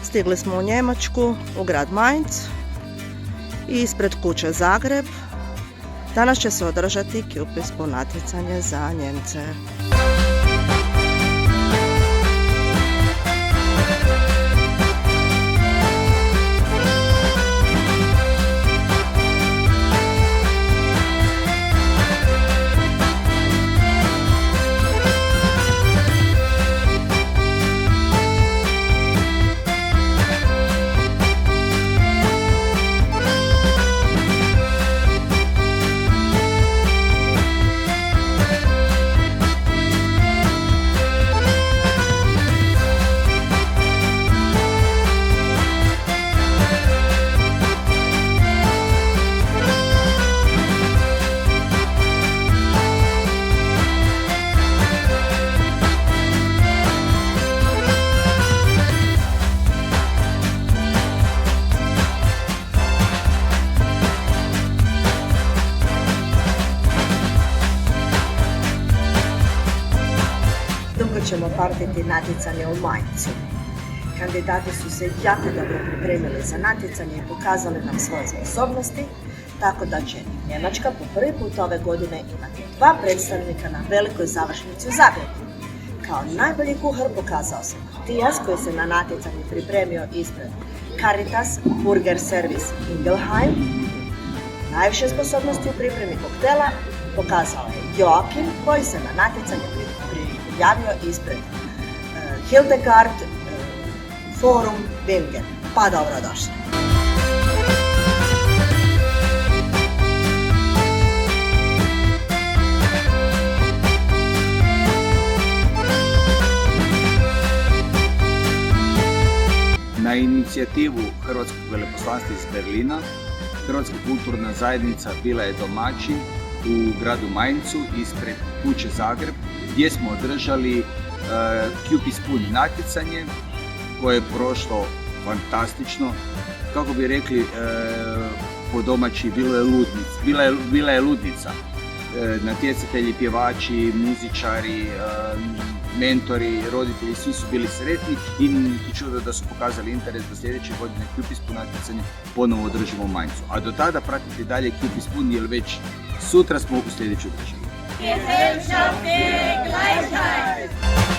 Stigli smo u Njemačku, u grad Mainz i ispred kuće Zagreb. Danas će se održati Q-Pispu natjecanje za Njemce. Dugo ćemo pamtiti natjecanje u Mainzu. Kandidati su se jako dobro pripremili za natjecanje i pokazali nam svoje sposobnosti, tako da će Njemačka po prvi put ove godine imati 2 predstavnika na velikoj završnici u Zagrebu. Kao najbolji kuhar pokazao se Matijas koji se na natjecanje pripremio ispred Caritas Burger Service Ingelheim. Najviše sposobnosti u pripremi koktela pokazao je Joachim koji se na natjecanje javio ispred Hildegard Forum Bingen. Pa dobrodošli! Na inicijativu Hrvatskog veleposlanstva iz Berlina, Hrvatska kulturna zajednica bila je domaćin u gradu Mainzu ispred kuće Zagreb, gdje smo održali Q-Pispu natjecanje koje je prošlo fantastično. Kako bi rekli po domaći, bila je ludnica. Natjecatelji, pjevači, muzičari, mentori, roditelji, svi su bili sretni i niti čudo da su pokazali interes da sljedeće godine Q-Pispu natjecanje ponovo održimo u Mainzu. A do tada pratite dalje Q-Pispu jer već sutra smo u sljedećoj državi. Gesellschaftliche Gleichheit!